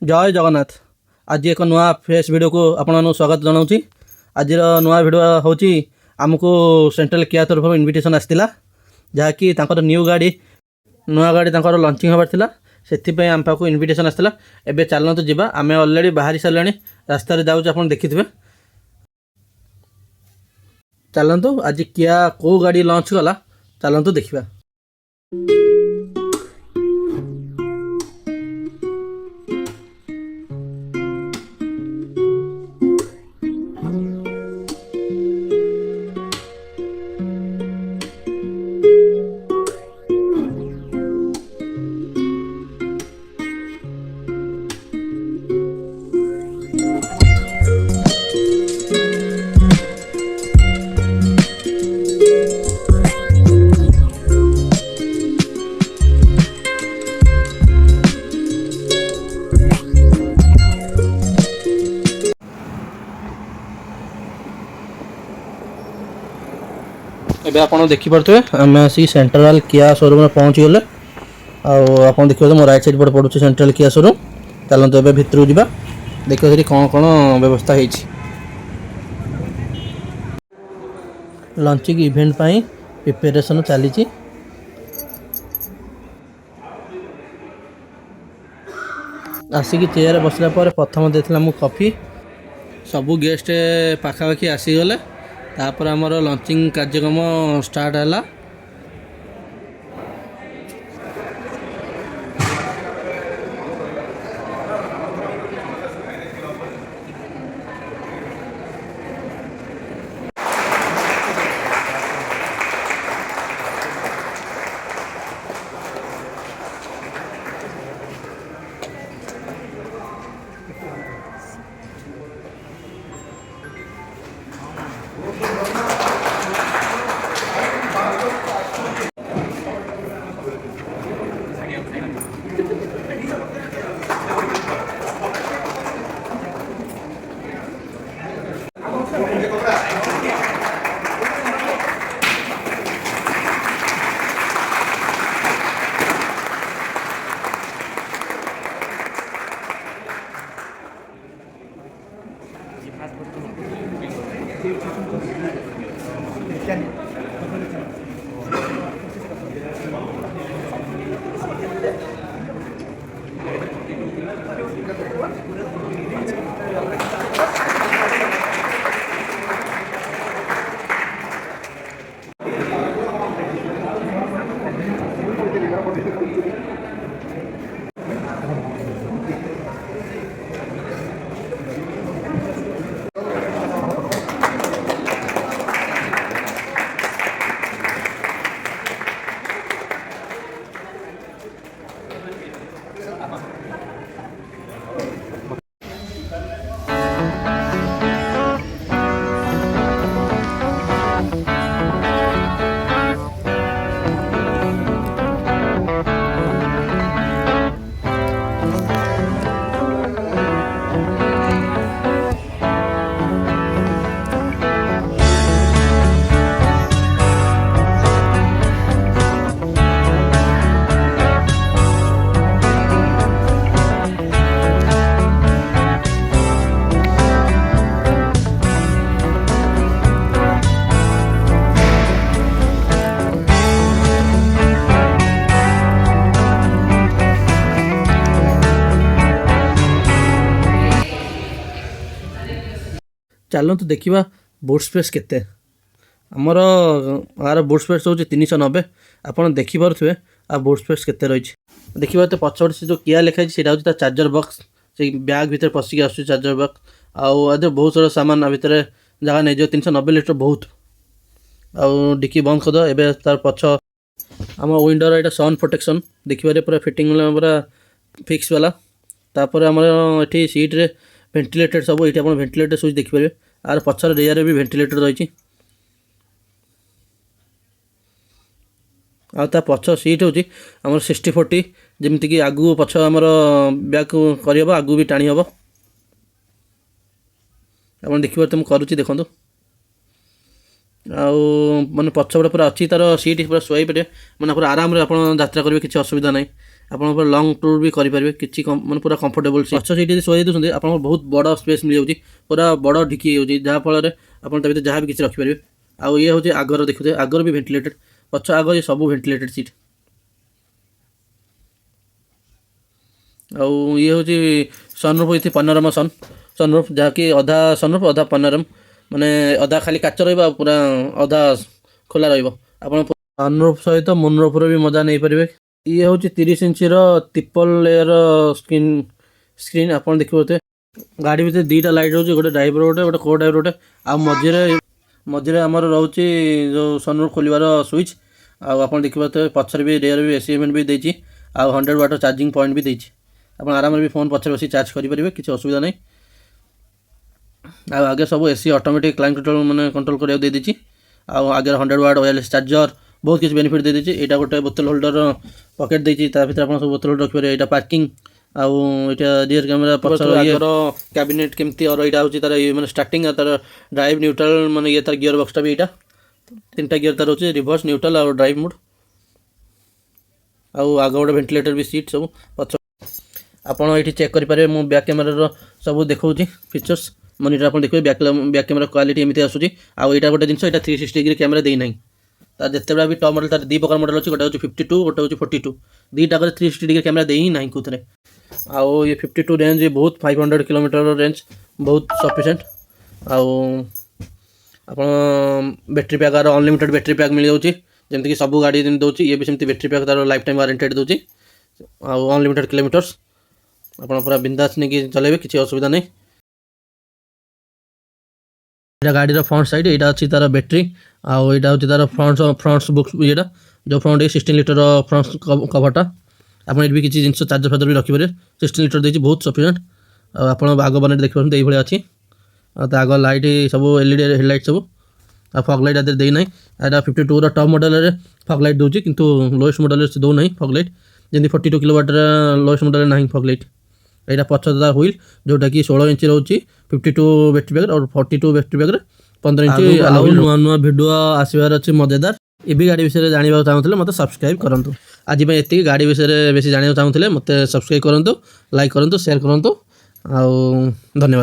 जय जगन्नाथ। आज एक नुआ फ्रेश वीडियो को आपको स्वागत जनाऊँ। आज नुआ वीडियो हूँ आमको सेंट्रल किया तरफ इनविटेशन आसाला जहाँकि न्यू गाड़ी नुआ गाड़ी लंचिंग हबार था से आम पाक इनविटेशन आसाला। एबे चलते जावा आम अलरेडी बाहरी सारे रास्तार जाऊँ आप देखिथे। चलतु आज किया कौ गाड़ी लंच कला चलतु देखा। एबे आपन देखि परथवे आम आसी सेंट्रल किया शोरूम में पहुँची गले। आप देखिए मो राइट साइड पटे पड़ुछ सेंट्रल किया शोरूम। चलते ए भितर जावा देखिए से कौन कौन व्यवस्था है। लंचिंग इवेंट पाई प्रिपेरेसन चली। आसिक चेयर बसला प्रथम देता मुझे कॉफी। सबू गेस्ट पाखापाखि आसीगले तापर आमर लंचिंग कार्यक्रम स्टार्ट है। चलतु देखा बुट स्पेस केते आमर यार बुट स्पेस हूँ 390। आप देखिपे आ बुट स्पेस केते रही देखिए तो पछपटे से जो किया लिखाई से चार्जर बॉक्स से बैग भीतर पशिक आस चार्जर बॉक्स आज बहुत सारा सामान भितर जगह नहीं 390 लिटर बहुत आउ डिक्की बंद करद। एवं तार पछ आम विंडोर यहाँ सन प्रोटेक्शन देखिए पूरा फिटिंग पूरा फिक्स वाला। तापर आम ये सीट्रे वेंटिलेटेड सब ये वेंटिलेटेड स्विच देखिपारे। आर पछर रेयर भी वेंटिलेटर रही। आ पछ सीट हूँ आम 60-40 जमीक आगू पछ आमर बैग करहब आगू भी टाणी हम। आप देखिए तो मुझे देखूँ माने पछपटे पूरा अच्छी तार सीट पूरा शुआई पे माने पूरा आराम रे आप यात्रा करेंगे किसी असुविधा ना। ଆପଣଙ୍କର ଲଙ୍ଗ୍ ଟୁର୍ ବି କରିପାରିବେ କିଛି ମାନେ ପୁରା କମ୍ଫର୍ଟେବଲ୍ ପଛ ସିଟ୍ ଯଦି ଶୋଇ ଦେଉଛନ୍ତି ଆପଣଙ୍କର ବହୁତ ବଡ଼ ସ୍ପେସ୍ ମିଳିଯାଉଛି ପୁରା ବଡ଼ ଢିକି ହେଇଯାଉଛି ଯାହାଫଳରେ ଆପଣ ତା ଭିତରେ ଯାହା ବି କିଛି ରଖିପାରିବେ। ଆଉ ଇଏ ହେଉଛି ଆଗର ଦେଖୁଥିବେ ଆଗର ବି ଭେଣ୍ଟିଲେଟେଡ୍ ପଛ ଆଗ ଇଏ ସବୁ ଭେଣ୍ଟିଲେଟେଡ୍ ସିଟ୍। ଆଉ ଇଏ ହେଉଛି ସନରୁଫ୍ ୱିଥ୍ ପାନୋରାମା ସନରୁଫ୍ ଯାହାକି ଅଧା ସନରୁଫ୍ ଅଧା ପାନୋରାମା ମାନେ ଅଧା ଖାଲି କାଚ ରହିବ ଆଉ ପୁରା ଅଧା ଖୋଲା ରହିବ। ଆପଣ ସନରୁଫ୍ ସହିତ ମୁନରୁଫ୍ର ବି ମଜା ନେଇପାରିବେ। ଇଏ ହେଉଛି 30 ଇଞ୍ଚର ଟ୍ରିପଲ୍ ଲେୟର ସ୍କ୍ରିନ୍ ଆପଣ ଦେଖିପାରୁଥିବେ। ଗାଡ଼ି ଭିତରେ ଦୁଇଟା ଲାଇଟ୍ ରହୁଛି ଗୋଟେ ଡ୍ରାଇଭର ଗୋଟେ କୋ ଡ୍ରାଇଭର ଗୋଟେ ଆଉ ମଝିରେ ଆମର ରହୁଛି ଯେଉଁ ସନରୁଫ୍ ଖୋଲିବାର ସୁଇଚ୍। ଆଉ ଆପଣ ଦେଖିପାରୁଥିବେ ପଛରେ ବି ରେୟର ବି ଏସି ଭେଣ୍ଟ ବି ଦେଇଛି ଆଉ 100 ୱାଟ୍ର ଚାର୍ଜିଂ ପଏଣ୍ଟ ବି ଦେଇଛି। ଆପଣ ଆରାମରେ ବି ଫୋନ୍ ପଛରେ ବସି ଚାର୍ଜ କରିପାରିବେ କିଛି ଅସୁବିଧା ନାହିଁ। ଆଉ ଆଗେ ସବୁ ଏସି ଅଟୋମେଟିକ୍ କ୍ଲାଇଣ୍ଟ କଣ୍ଟ୍ରୋଲ ମାନେ କଣ୍ଟ୍ରୋଲ କରିବାକୁ ଦେଇଦେଇଛି। ଆଉ ଆଗରେ 100 ୱାଟ୍ ୱାୟାରଲେସ୍ ଚାର୍ଜର ବହୁତ କିଛି ବେନିଫିଟ୍ ଦେଇଦେଇଛି। ଏଇଟା ଗୋଟେ ବୋତଲ ହୋଲ୍ଡର ପକେଟ୍ ଦେଇଛି ତା ଭିତରେ ଆପଣ ସବୁ ବୋତଲ ହୋଲ୍ଡର ରଖିପାରିବେ। ଏଇଟା ପାର୍କିଂ ଆଉ ଏଇଟା ରିୟର କ୍ୟାମେରା ପଛର ଆଗର କ୍ୟାବିନେଟ୍ କେମିତି ଆଉ ଏଇଟା ହେଉଛି ତାର ମାନେ ଷ୍ଟାର୍ଟିଂ ଆଉ ତାର ଡ୍ରାଇଭ୍ ନ୍ୟୁଟ୍ରାଲ ମାନେ ଇଏ ତାର ଗିୟର ବକ୍ସଟା ବି ଏଇଟା 3ଟା ଗିୟର ତାର ହେଉଛି ରିଭର୍ସ ନ୍ୟୁଟ୍ରାଲ ଆଉ ଡ୍ରାଇଭ୍ ମୋଡ୍। ଆଉ ଆଗ ଗୋଟେ ଭେଣ୍ଟିଲେଟର ବି ସିଟ୍ ସବୁ ପଛ ଆପଣ ଏଇଠି ଚେକ୍ କରିପାରିବେ। ମୁଁ ବ୍ୟାକ୍ କ୍ୟାମେରାର ସବୁ ଦେଖାଉଛି ଫିଚର୍ସ ମନିଟର ଆପଣ ଦେଖିବେ ବ୍ୟାକ୍ କ୍ୟାମେରା କ୍ୱାଲିଟି ଏମିତି ଆସୁଛି। ଆଉ ଏଇଟା ଗୋଟେ ଜିନିଷ ଏଇଟା 360 ଡିଗ୍ରୀ କ୍ୟାମେରା ଦେଇନାହିଁ। ତାର ଯେତେବେଳେ ବି ଟପ୍ ମଡ଼େଲ ତାର ଦୁଇ ପ୍ରକାର ମଡ଼େଲ ଅଛି ଗୋଟେ ହେଉଛି 52 ଗୋଟେ ହେଉଛି 42 ଦୁଇଟାକରେ 360 ଡିଗ୍ରୀ କ୍ୟାମେରା ଦେଇ ହିଁ ନାହିଁ କେଉଁଥିରେ। ଆଉ ଇଏ 52 ରେଞ୍ଜ ବହୁତ 500 କିଲୋମିଟର ରେଞ୍ଜ ବହୁତ ସଫିସିଏଣ୍ଟ। ଆଉ ଆପଣ ବ୍ୟାଟେରୀ ପ୍ୟାକ୍ ଆର ଅନଲିମିଟେଡ଼ ବ୍ୟାଟେରୀ ପ୍ୟାକ୍ ମିଳିଯାଉଛି ଯେମିତିକି ସବୁ ଗାଡ଼ି ଯେମିତି ଦେଉଛି ଇଏ ବି ସେମିତି ବ୍ୟାଟେରୀ ପ୍ୟାକ୍ ତାର ଲାଇଫ୍ ଟାଇମ୍ ୱାରେଣ୍ଟେଡ଼ ଦେଉଛି ଆଉ ଅନଲିମିଟେଡ଼ କିଲୋମିଟର୍ସ ଆପଣ ପୁରା ବିନ୍ଦାସ ନେଇକି ଚଲେଇବେ କିଛି ଅସୁବିଧା ନାହିଁ। ଏଇଟା ଗାଡ଼ିର ଫ୍ରଣ୍ଟ ସାଇଡ଼୍ ଏଇଟା ଅଛି ତାର ବ୍ୟାଟେରୀ ଆଉ ଏଇଟା ହେଉଛି ତାର ଫ୍ରଣ୍ଟ ବୁକ୍ ଇଏଟା ଯେଉଁ ଫ୍ରଣ୍ଟ 16 ଲିଟର ଫ୍ରଣ୍ଟ କଭରଟା। ଆପଣ ଏଠି ବି କିଛି ଜିନିଷ ଚାର୍ଜର ଫାର୍ଜର ବି ରଖିପାରିବେ 16 ଲିଟର ଦେଇଛି ବହୁତ ସଫିସିଏଣ୍ଟ। ଆଉ ଆପଣ ଆଗ ବନେଟ୍ ଦେଖିପାରୁଛନ୍ତି ଏଇଭଳିଆ ଅଛି। ଆଉ ତା ଆଗ ଲାଇଟ୍ ସବୁ LED ହେଡ଼ଲାଇଟ୍ ସବୁ ଆଉ ଫଗ୍ ଲାଇଟ୍ ଆଦେହରେ ଦେଇନାହିଁ। ଏଇଟା 52ର ଟପ୍ ମଡ଼େଲରେ ଫଗ୍ ଲାଇଟ୍ ଦେଉଛି କିନ୍ତୁ ଲୋଏଷ୍ଟ ମଡ଼େଲରେ ସେ ଦେଉନାହିଁ ଫଗ୍ ଲାଇଟ୍ ଯେମିତି 42 କିଲୋୱାଟ୍ର ଲୋଏଷ୍ଟ ମଡ଼େଲରେ ନାହିଁ ଫଗ୍ ଲାଇଟ୍। ଏଇଟା ପଛ ତା ହୁଇଲ୍ ଯେଉଁଟାକି 16 ଇଞ୍ଚ ରହୁଛି 52 ବ୍ୟାଟେରୀ ପ୍ୟାକ୍ ଆଉ 42 ବ୍ୟାଟେରୀ ପ୍ୟାକ୍ରେ 15 ଇଞ୍ଚ। ଆଉ ନୂଆ ନୂଆ ଭିଡ଼ିଓ ଆସିବାର ଅଛି ମଜାଦାର ଇଭି ଗାଡ଼ି ବିଷୟରେ ଜାଣିବାକୁ ଚାହୁଁଥିଲେ ମୋତେ ସବସ୍କ୍ରାଇବ୍ କରନ୍ତୁ। ଆଜି ପାଇଁ ଏତିକି। ଗାଡ଼ି ବିଷୟରେ ବେଶୀ ଜାଣିବାକୁ ଚାହୁଁଥିଲେ ମୋତେ ସବସ୍କ୍ରାଇବ୍ କରନ୍ତୁ ଲାଇକ୍ କରନ୍ତୁ ସେୟାର କରନ୍ତୁ ଆଉ ଧନ୍ୟବାଦ।